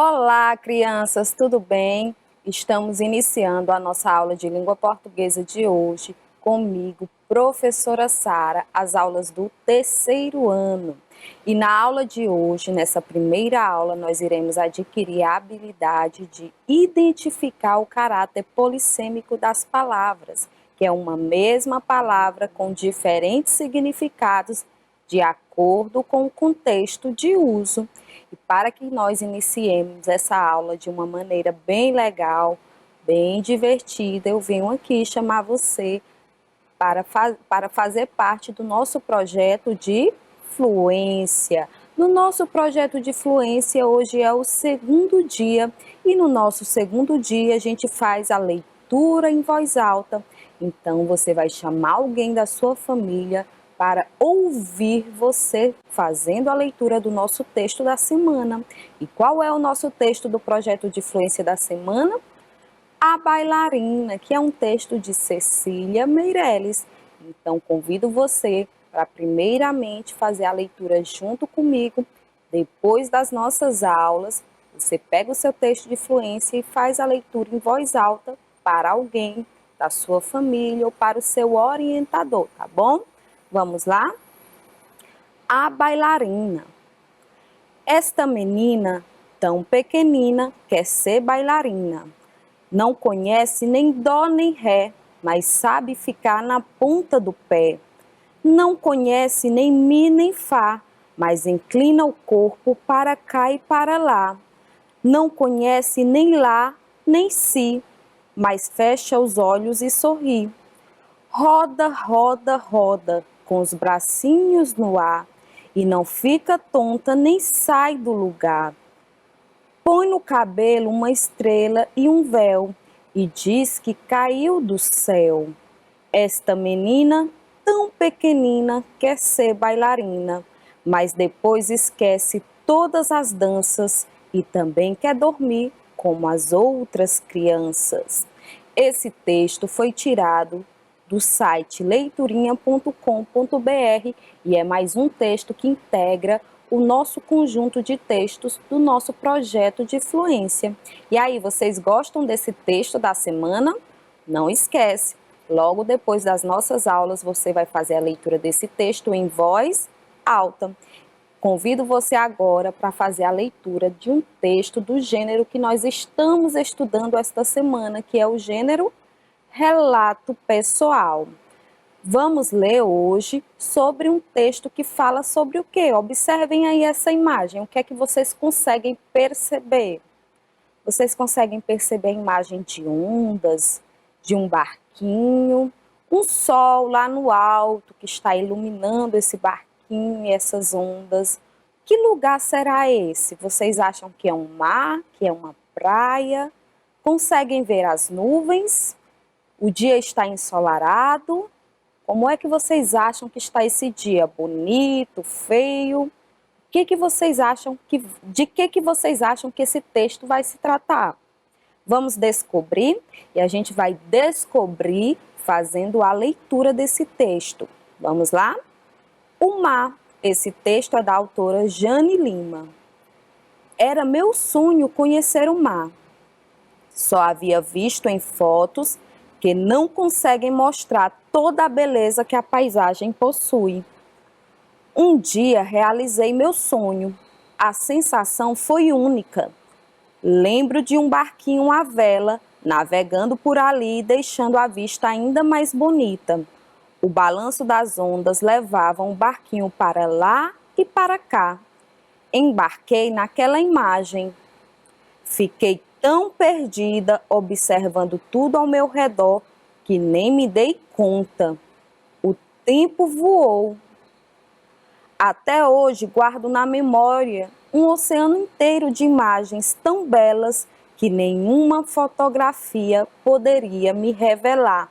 Olá, crianças, tudo bem? Estamos iniciando a nossa aula de língua portuguesa de hoje comigo, professora Sara, as aulas do terceiro ano. E na aula de hoje, nessa primeira aula, nós iremos adquirir a habilidade de identificar o caráter polissêmico das palavras, que é uma mesma palavra com diferentes significados de acordo com o contexto de uso. E para que nós iniciemos essa aula de uma maneira bem legal, bem divertida, eu venho aqui chamar você para fazer parte do nosso projeto de fluência. No nosso projeto de fluência, hoje é o segundo dia, e no nosso segundo dia a gente faz a leitura em voz alta. Então você vai chamar alguém da sua família para ouvir você fazendo a leitura do nosso texto da semana. E qual é o nosso texto do projeto de fluência da semana? A Bailarina, que é um texto de Cecília Meirelles. Então, convido você para primeiramente fazer a leitura junto comigo. Depois das nossas aulas, você pega o seu texto de fluência e faz a leitura em voz alta para alguém da sua família ou para o seu orientador, tá bom? Vamos lá? A Bailarina. Esta menina, tão pequenina, quer ser bailarina. Não conhece nem dó nem ré, mas sabe ficar na ponta do pé. Não conhece nem mi nem fá, mas inclina o corpo para cá e para lá. Não conhece nem lá nem si, mas fecha os olhos e sorri. Roda, roda, roda, com os bracinhos no ar, e não fica tonta nem sai do lugar. Põe no cabelo uma estrela e um véu, e diz que caiu do céu. Esta menina, tão pequenina, quer ser bailarina, mas depois esquece todas as danças e também quer dormir como as outras crianças. Esse texto foi tirado do site leiturinha.com.br e é mais um texto que integra o nosso conjunto de textos do nosso projeto de fluência. E aí, vocês gostam desse texto da semana? Não esquece, logo depois das nossas aulas, você vai fazer a leitura desse texto em voz alta. Convido você agora para fazer a leitura de um texto do gênero que nós estamos estudando esta semana, que é o gênero relato pessoal. Vamos ler hoje sobre um texto que fala sobre o quê? Observem aí essa imagem, o que é que vocês conseguem perceber? Vocês conseguem perceber a imagem de ondas, de um barquinho, um sol lá no alto que está iluminando esse barquinho e essas ondas. Que lugar será esse? Vocês acham que é um mar, que é uma praia? Conseguem ver as nuvens? O dia está ensolarado? Como é que vocês acham que está esse dia? Bonito, feio? De que vocês acham que esse texto vai se tratar? Vamos descobrir, e a gente vai descobrir fazendo a leitura desse texto. Vamos lá? O mar. Esse texto é da autora Jane Lima. Era meu sonho conhecer o mar. Só havia visto em fotos que não conseguem mostrar toda a beleza que a paisagem possui. Um dia realizei meu sonho. A sensação foi única. Lembro de um barquinho à vela, navegando por ali e deixando a vista ainda mais bonita. O balanço das ondas levava o barquinho para lá e para cá. Embarquei naquela imagem. Fiquei tão perdida, observando tudo ao meu redor, que nem me dei conta. O tempo voou. Até hoje guardo na memória um oceano inteiro de imagens tão belas que nenhuma fotografia poderia me revelar.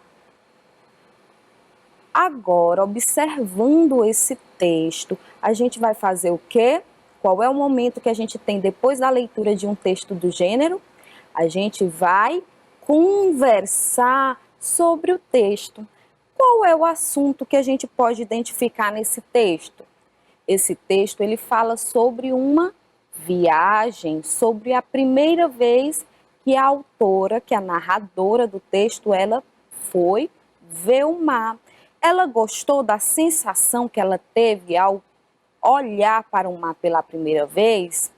Agora, observando esse texto, a gente vai fazer o quê? Qual é o momento que a gente tem depois da leitura de um texto do gênero? A gente vai conversar sobre o texto. Qual é o assunto que a gente pode identificar nesse texto? Esse texto ele fala sobre uma viagem sobre a primeira vez que a autora, que a narradora do texto, ela foi ver o mar. Ela gostou da sensação que ela teve ao olhar para o mar pela primeira vez?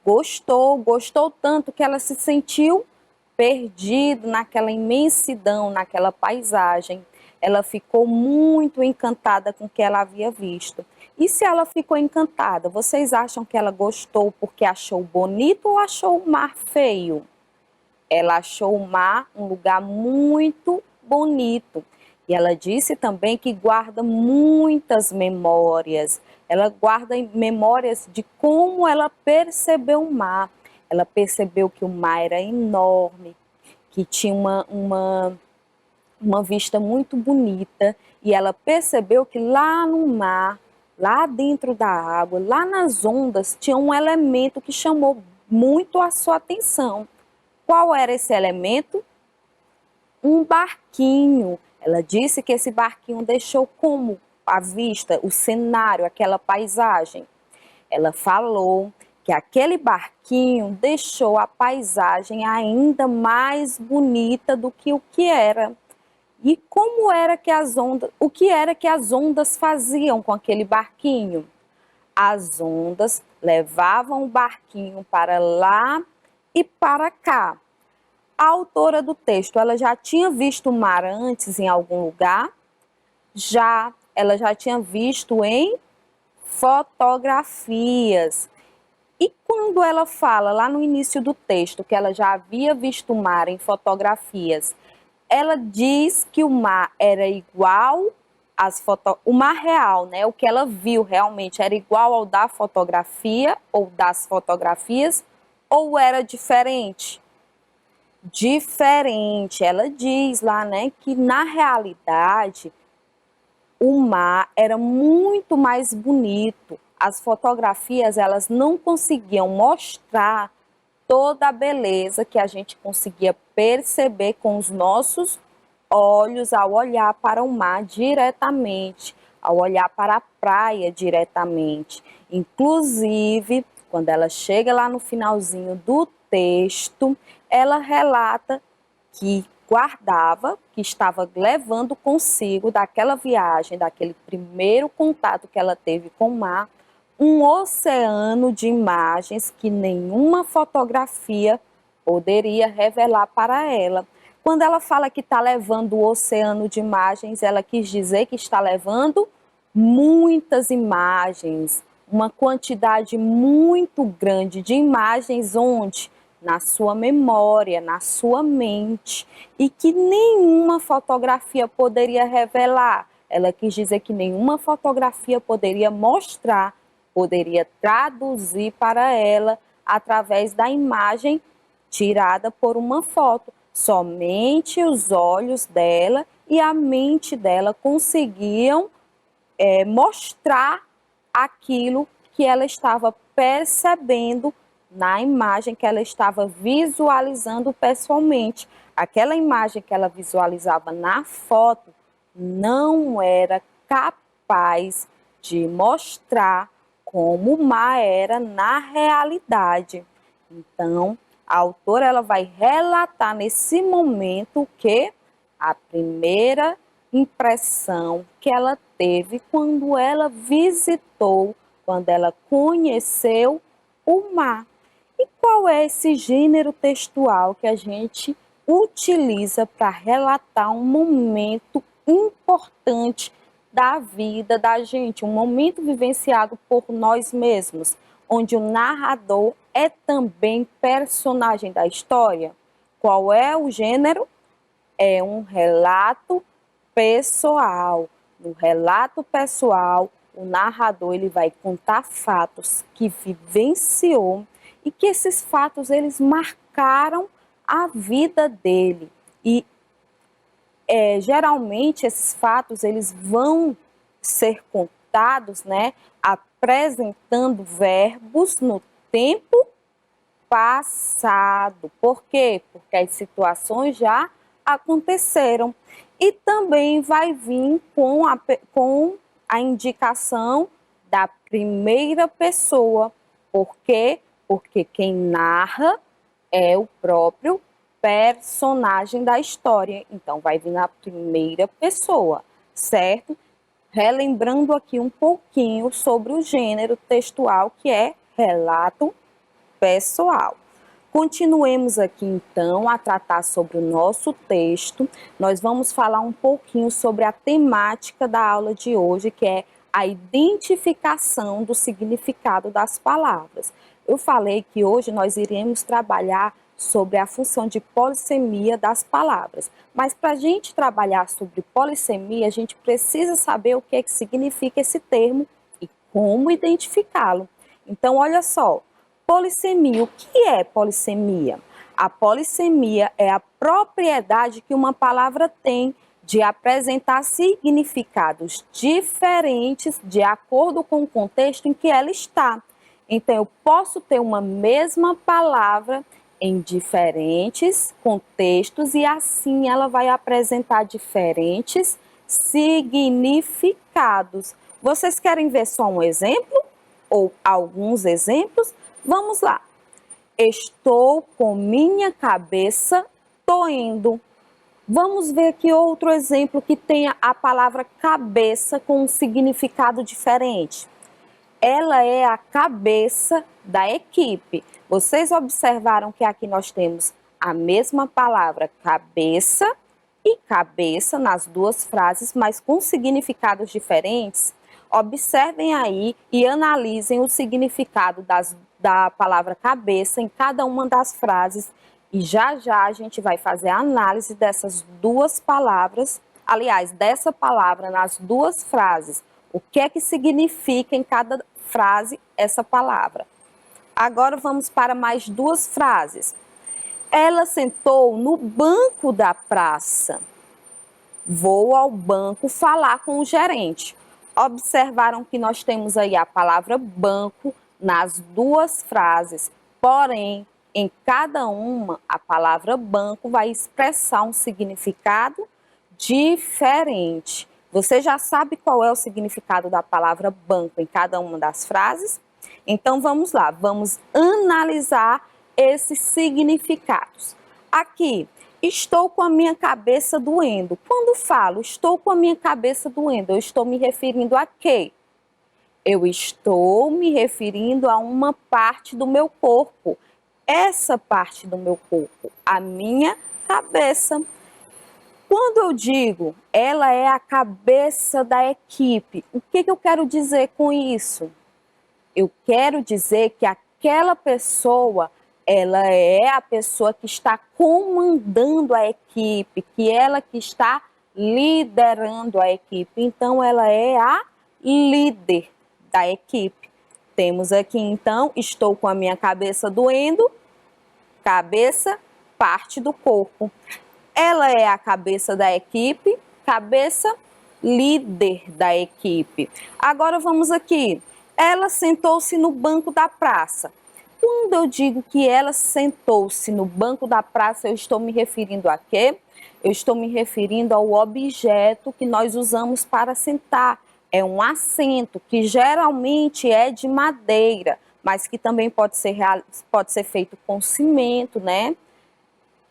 Gostou tanto que ela se sentiu perdida naquela imensidão, naquela paisagem. Ela ficou muito encantada com o que ela havia visto. E se ela ficou encantada, vocês acham que ela gostou porque achou bonito ou achou o mar feio? Ela achou o mar um lugar muito bonito. E ela disse também que guarda muitas memórias. Ela guarda memórias de como ela percebeu o mar. Ela percebeu que o mar era enorme, que tinha uma vista muito bonita. E ela percebeu que lá no mar, lá dentro da água, lá nas ondas, tinha um elemento que chamou muito a sua atenção. Qual era esse elemento? Um barquinho. Ela disse que esse barquinho deixou como a vista, o cenário, aquela paisagem. Ela falou que aquele barquinho deixou a paisagem ainda mais bonita do que o que era. E como era que as ondas, o que era que as ondas faziam com aquele barquinho? As ondas levavam o barquinho para lá e para cá. A autora do texto, ela já tinha visto o mar antes em algum lugar? Ela já tinha visto em fotografias. E quando ela fala lá no início do texto que ela já havia visto o mar em fotografias, ela diz que o mar era igual o mar real, né? O que ela viu realmente era igual ao da fotografia ou das fotografias, ou era diferente? Diferente. Ela diz lá, né, que na realidade o mar era muito mais bonito. As fotografias, elas não conseguiam mostrar toda a beleza que a gente conseguia perceber com os nossos olhos ao olhar para o mar diretamente, ao olhar para a praia diretamente. Inclusive, quando ela chega lá no finalzinho do texto, ela relata que guardava, que estava levando consigo daquela viagem, daquele primeiro contato que ela teve com o mar, um oceano de imagens que nenhuma fotografia poderia revelar para ela. Quando ela fala que está levando o oceano de imagens, ela quis dizer que está levando muitas imagens, uma quantidade muito grande de imagens onde? Na sua memória, na sua mente, e que nenhuma fotografia poderia revelar. Ela quis dizer que nenhuma fotografia poderia mostrar, poderia traduzir para ela através da imagem tirada por uma foto. Somente os olhos dela e a mente dela conseguiam mostrar aquilo que ela estava percebendo na imagem que ela estava visualizando pessoalmente. Aquela imagem que ela visualizava na foto não era capaz de mostrar como o mar era na realidade. Então, a autora ela vai relatar nesse momento que a primeira impressão que ela teve quando ela visitou, quando ela conheceu o mar. E qual é esse gênero textual que a gente utiliza para relatar um momento importante da vida da gente, um momento vivenciado por nós mesmos, onde o narrador é também personagem da história? Qual é o gênero? É um relato pessoal. No relato pessoal, o narrador ele vai contar fatos que vivenciou e que esses fatos eles marcaram a vida dele. E geralmente esses fatos eles vão ser contados, né, apresentando verbos no tempo passado. Por quê? Porque as situações já aconteceram. E também vai vir com a indicação da primeira pessoa. Por quê? Porque quem narra é o próprio personagem da história. Então, vai vir na primeira pessoa, certo? Relembrando aqui um pouquinho sobre o gênero textual, que é relato pessoal. Continuemos aqui então a tratar sobre o nosso texto. Nós vamos falar um pouquinho sobre a temática da aula de hoje, que é a identificação do significado das palavras. Eu falei que hoje nós iremos trabalhar sobre a função de polissemia das palavras, mas para a gente trabalhar sobre polissemia, a gente precisa saber o que é que significa esse termo e como identificá-lo. Então, olha só. Polissemia. O que é polissemia? A polissemia é a propriedade que uma palavra tem de apresentar significados diferentes de acordo com o contexto em que ela está. Então, eu posso ter uma mesma palavra em diferentes contextos e assim ela vai apresentar diferentes significados. Vocês querem ver só um exemplo ou alguns exemplos? Vamos lá. Estou com minha cabeça doendo. Vamos ver aqui outro exemplo que tenha a palavra cabeça com um significado diferente. Ela é a cabeça da equipe. Vocês observaram que aqui nós temos a mesma palavra cabeça e cabeça nas duas frases, mas com significados diferentes? Observem aí e analisem o significado da palavra cabeça em cada uma das frases e já já a gente vai fazer a análise dessas duas palavras, aliás, dessa palavra nas duas frases. O que é que significa em cada frase essa palavra? Agora vamos para mais duas frases. Ela sentou no banco da praça. Vou ao banco falar com o gerente. Observaram que nós temos aí a palavra banco nas duas frases, porém, em cada uma, a palavra banco vai expressar um significado diferente. Você já sabe qual é o significado da palavra banco em cada uma das frases? Então, vamos lá, vamos analisar esses significados. Aqui, estou com a minha cabeça doendo. Quando falo estou com a minha cabeça doendo, eu estou me referindo a quê? Eu estou me referindo a uma parte do meu corpo. Essa parte do meu corpo, a minha cabeça. Quando eu digo ela é a cabeça da equipe, o que eu quero dizer com isso? Eu quero dizer que aquela pessoa, ela é a pessoa que está comandando a equipe, que ela que está liderando a equipe. Então, ela é a líder da equipe. Temos aqui, então, estou com a minha cabeça doendo, cabeça, parte do corpo. Ela é a cabeça da equipe, cabeça, líder da equipe. Agora vamos aqui. Ela sentou-se no banco da praça. Quando eu digo que ela sentou-se no banco da praça, eu estou me referindo a quê? Eu estou me referindo ao objeto que nós usamos para sentar. É um assento que geralmente é de madeira, mas que também pode ser feito com cimento, né?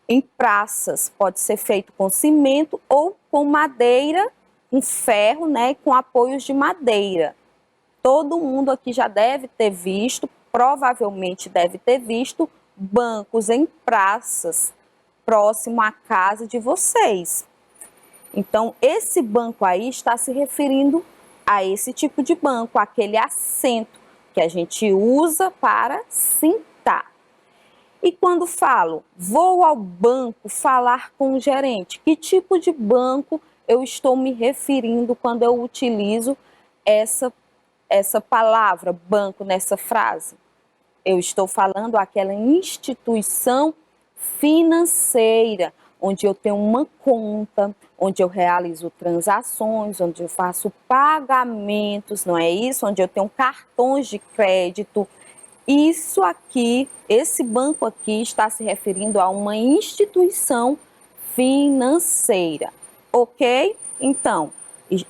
Em praças, pode ser feito com cimento ou com madeira, com ferro, né? Com apoios de madeira. Todo mundo aqui já deve ter visto, provavelmente deve ter visto, bancos em praças, próximo à casa de vocês. Então, esse banco aí está se referindo a esse tipo de banco, aquele assento que a gente usa para sentar. E quando falo, vou ao banco falar com o gerente, que tipo de banco eu estou me referindo quando eu utilizo essa palavra banco nessa frase? Eu estou falando aquela instituição financeira, onde eu tenho uma conta, onde eu realizo transações, onde eu faço pagamentos, não é isso? Onde eu tenho cartões de crédito. Isso aqui, esse banco aqui está se referindo a uma instituição financeira, ok? Então,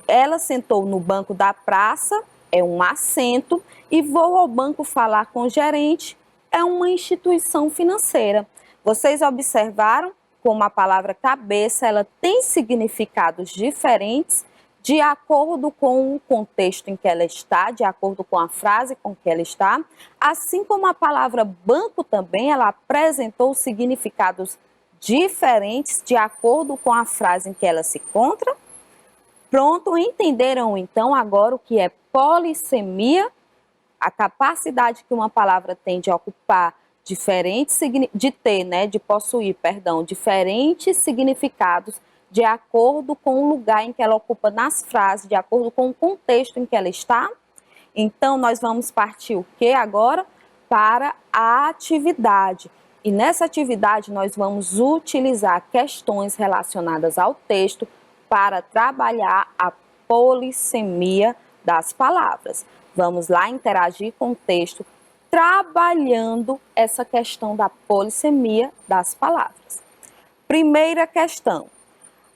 ela sentou no banco da praça, é um assento, e vou ao banco falar com o gerente, é uma instituição financeira. Vocês observaram como a palavra cabeça, ela tem significados diferentes de acordo com o contexto em que ela está, de acordo com a frase com que ela está, assim como a palavra banco também, ela apresentou significados diferentes de acordo com a frase em que ela se encontra. Pronto, entenderam então agora o que é polissemia? A capacidade que uma palavra tem de ocupar diferentes, de possuir, diferentes significados de acordo com o lugar em que ela ocupa nas frases, de acordo com o contexto em que ela está. Então, nós vamos partir o que agora? Para a atividade. E nessa atividade, nós vamos utilizar questões relacionadas ao texto para trabalhar a polissemia das palavras. Vamos lá interagir com o texto, trabalhando essa questão da polissemia das palavras. Primeira questão.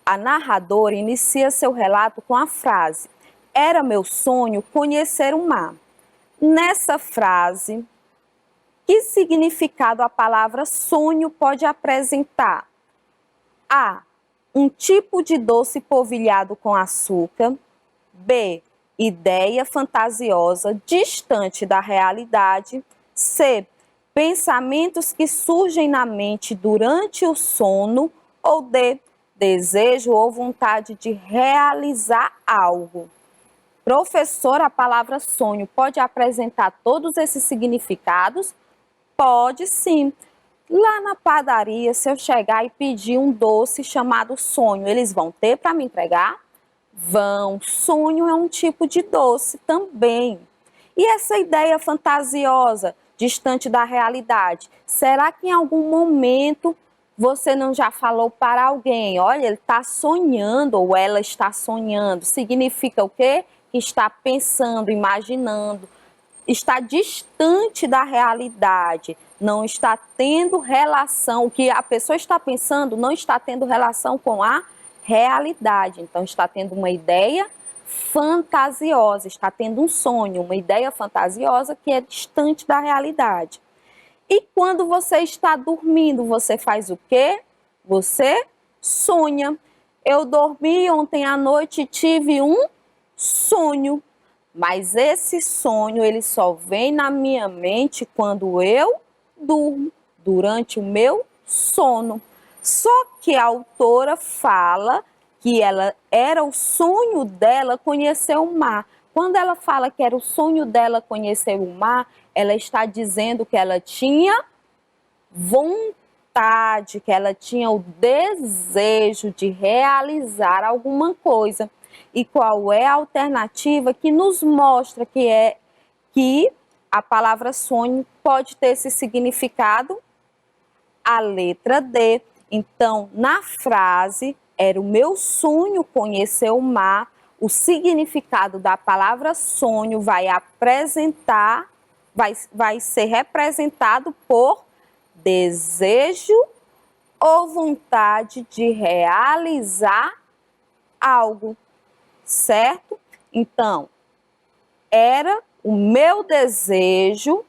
A narradora inicia seu relato com a frase: "Era meu sonho conhecer o mar". Nessa frase, que significado a palavra sonho pode apresentar? A. Um tipo de doce polvilhado com açúcar. B. Ideia fantasiosa distante da realidade. C. Pensamentos que surgem na mente durante o sono. Ou D. Desejo ou vontade de realizar algo. Professor, a palavra sonho pode apresentar todos esses significados? Pode sim. Lá na padaria, se eu chegar e pedir um doce chamado sonho, eles vão ter para me entregar? Vão. Sonho é um tipo de doce também. E essa ideia fantasiosa, distante da realidade, será que em algum momento você não já falou para alguém, olha, ele está sonhando ou ela está sonhando? Significa o quê? Que está pensando, imaginando, está distante da realidade, não está tendo relação, o que a pessoa está pensando não está tendo relação com a realidade. Então, está tendo uma ideia fantasiosa, está tendo um sonho, uma ideia fantasiosa que é distante da realidade. E quando você está dormindo, você faz o quê? Você sonha. Eu dormi ontem à noite e tive um sonho. Mas esse sonho, ele só vem na minha mente quando eu durmo, durante o meu sono. Só que a autora fala que era o sonho dela conhecer o mar. Quando ela fala que era o sonho dela conhecer o mar, ela está dizendo que ela tinha vontade, que ela tinha o desejo de realizar alguma coisa. E qual é a alternativa que nos mostra que a palavra sonho pode ter esse significado? A letra D. Então, na frase, era o meu sonho conhecer o mar, o significado da palavra sonho vai ser representado por desejo ou vontade de realizar algo, certo? Então, era o meu desejo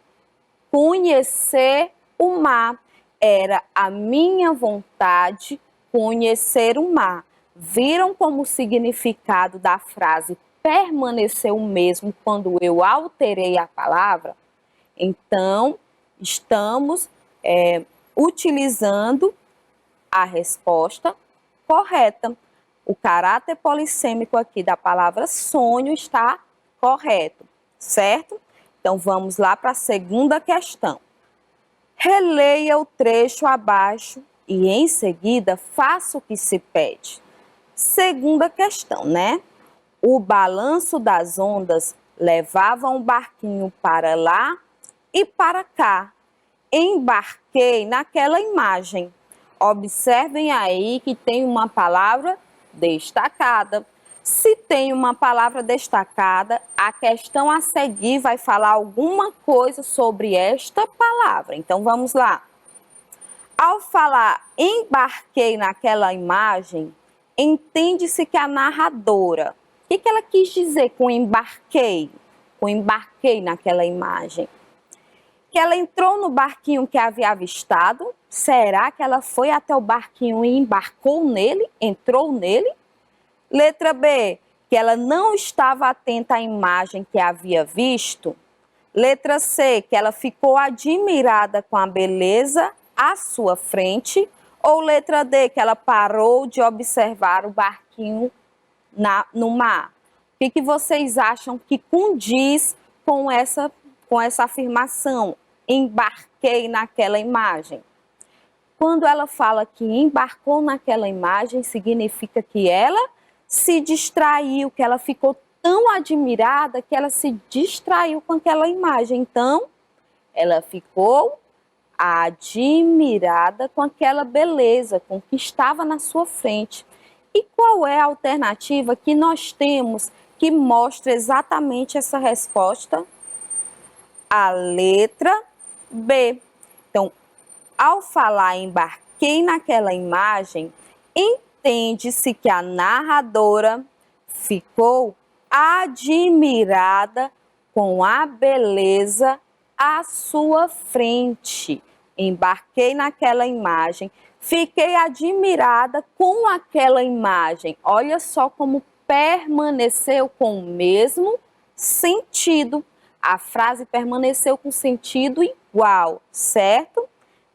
conhecer o mar, era a minha vontade conhecer o mar. Viram como o significado da frase permaneceu o mesmo quando eu alterei a palavra? Então, estamos utilizando a resposta correta. O caráter polissêmico aqui da palavra sonho está correto, certo? Então, vamos lá para a segunda questão. Releia o trecho abaixo e, em seguida, faça o que se pede. Segunda questão, né? O balanço das ondas levava um barquinho para lá e para cá. Embarquei naquela imagem. Observem aí que tem uma palavra destacada. Se tem uma palavra destacada, a questão a seguir vai falar alguma coisa sobre esta palavra. Então, vamos lá. Ao falar embarquei naquela imagem, entende-se que a narradora, o que ela quis dizer com embarquei? com embarquei naquela imagem? Que ela entrou no barquinho que havia avistado? Será que ela foi até o barquinho e embarcou nele? Entrou nele? Letra B, que ela não estava atenta à imagem que havia visto? Letra C, que ela ficou admirada com a beleza à sua frente? Ou letra D, que ela parou de observar o barquinho no mar? O que vocês acham que condiz com essa afirmação? Embarquei naquela imagem. Quando ela fala que embarcou naquela imagem, significa que ela se distraiu, que ela ficou tão admirada que ela se distraiu com aquela imagem. Então, ela ficou admirada com aquela beleza, com o que estava na sua frente. E qual é a alternativa que nós temos que mostra exatamente essa resposta? A letra B. Então, ao falar embarquei naquela imagem, entende-se que a narradora ficou admirada com a beleza à sua frente. Embarquei naquela imagem, fiquei admirada com aquela imagem. Olha só como permaneceu com o mesmo sentido. A frase permaneceu com sentido igual, certo?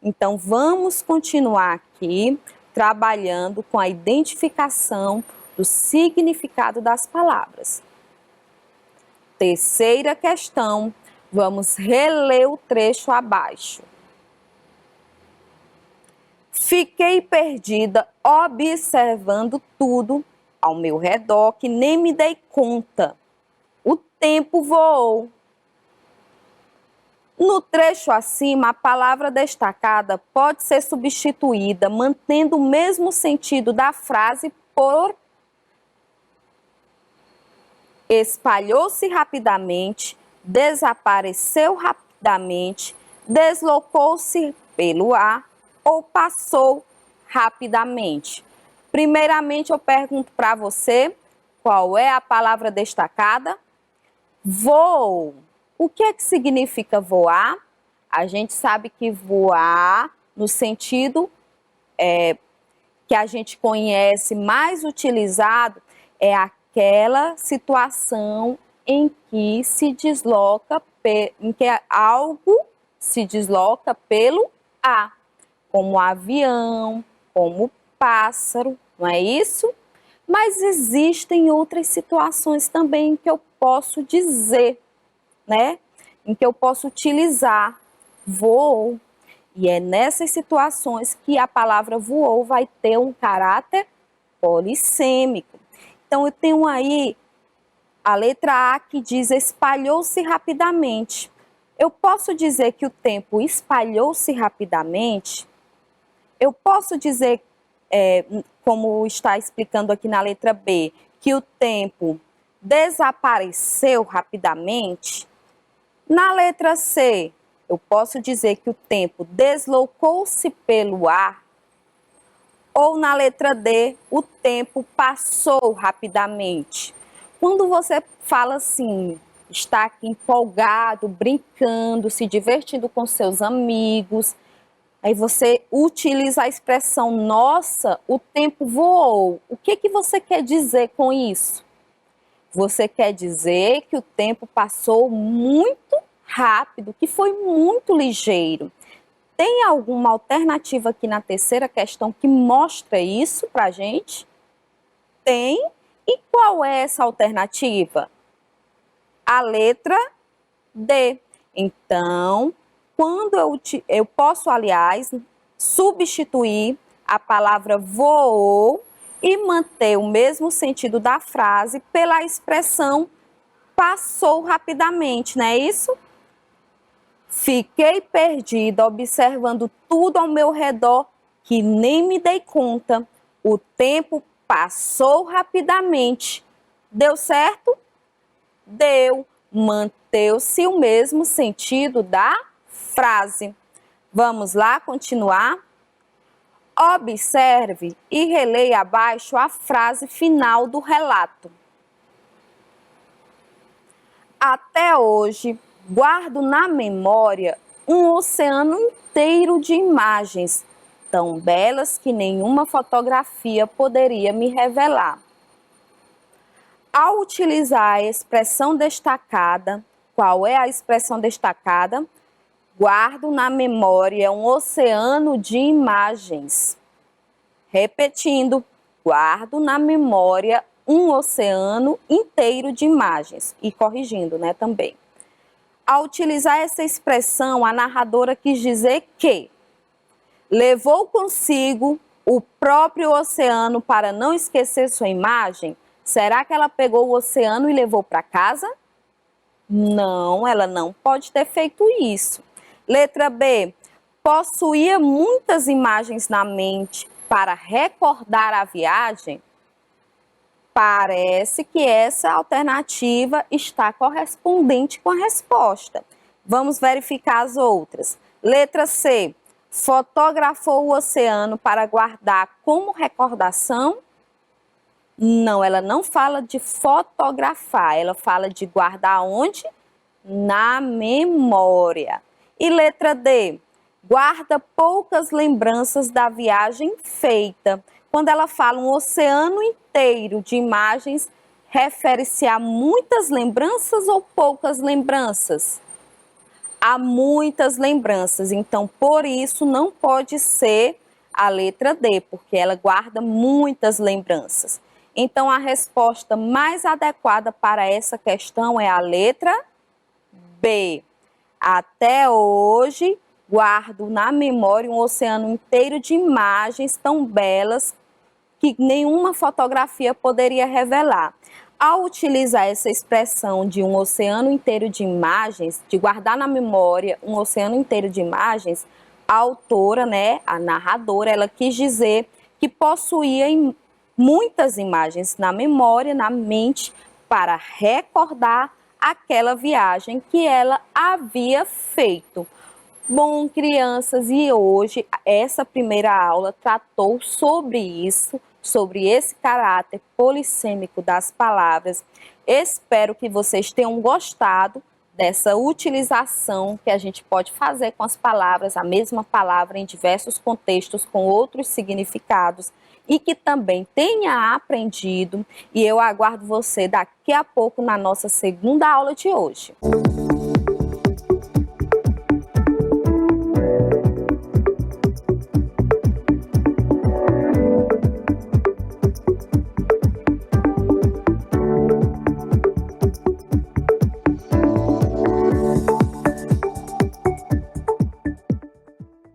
Então, vamos continuar aqui trabalhando com a identificação do significado das palavras. Terceira questão, vamos reler o trecho abaixo. Fiquei perdida observando tudo ao meu redor que nem me dei conta. O tempo voou. No trecho acima, a palavra destacada pode ser substituída, mantendo o mesmo sentido da frase por espalhou-se rapidamente, desapareceu rapidamente, deslocou-se pelo ar ou passou rapidamente. Primeiramente, eu pergunto para você, qual é a palavra destacada? Voou. O que é que significa voar? A gente sabe que voar, no sentido que a gente conhece mais utilizado, é aquela situação em que se desloca, em que algo se desloca pelo ar, como avião, como pássaro, não é isso? Mas existem outras situações também que eu posso dizer, né? Em que eu posso utilizar voou. E é nessas situações que a palavra voou vai ter um caráter polissêmico. Então, eu tenho aí a letra A que diz espalhou-se rapidamente. Eu posso dizer que o tempo espalhou-se rapidamente? Eu posso dizer, como está explicando aqui na letra B, que o tempo desapareceu rapidamente? Na letra C, eu posso dizer que o tempo deslocou-se pelo ar? Ou na letra D, o tempo passou rapidamente? Quando você fala assim, está aqui empolgado, brincando, se divertindo com seus amigos, aí você utiliza a expressão, nossa, o tempo voou. O que você quer dizer com isso? Você quer dizer que o tempo passou muito rápido, que foi muito ligeiro. Tem alguma alternativa aqui na terceira questão que mostra isso para a gente? Tem. E qual é essa alternativa? A letra D. Então, quando eu posso, aliás, substituir a palavra voou e manter o mesmo sentido da frase pela expressão passou rapidamente, não é isso? Fiquei perdida observando tudo ao meu redor que nem me dei conta. O tempo passou rapidamente. Deu certo? Deu. Manteve-se o mesmo sentido da frase. Vamos lá continuar? Observe e releia abaixo a frase final do relato. Até hoje, guardo na memória um oceano inteiro de imagens, tão belas que nenhuma fotografia poderia me revelar. Ao utilizar a expressão destacada, qual é a expressão destacada? Guardo na memória um oceano de imagens. Repetindo, guardo na memória um oceano inteiro de imagens. E corrigindo, né, também. Ao utilizar essa expressão, a narradora quis dizer que levou consigo o próprio oceano para não esquecer sua imagem. Será que ela pegou o oceano e levou para casa? Não, ela não pode ter feito isso. Letra B. Possuía muitas imagens na mente para recordar a viagem? Parece que essa alternativa está correspondente com a resposta. Vamos verificar as outras. Letra C. Fotografou o oceano para guardar como recordação? Não, ela não fala de fotografar, ela fala de guardar onde? Na memória. E letra D, guarda poucas lembranças da viagem feita. Quando ela fala um oceano inteiro de imagens, refere-se a muitas lembranças ou poucas lembranças? Há muitas lembranças, então por isso não pode ser a letra D, porque ela guarda muitas lembranças. Então a resposta mais adequada para essa questão é a letra B. Até hoje, guardo na memória um oceano inteiro de imagens tão belas que nenhuma fotografia poderia revelar. Ao utilizar essa expressão de um oceano inteiro de imagens, de guardar na memória um oceano inteiro de imagens, a autora, né, a narradora, ela quis dizer que possuía muitas imagens na memória, na mente, para recordar aquela viagem que ela havia feito. Bom, crianças, e hoje essa primeira aula tratou sobre isso, sobre esse caráter polissêmico das palavras. Espero que vocês tenham gostado dessa utilização que a gente pode fazer com as palavras, a mesma palavra em diversos contextos, com outros significados, e que também tenha aprendido. E eu aguardo você daqui a pouco na nossa segunda aula de hoje.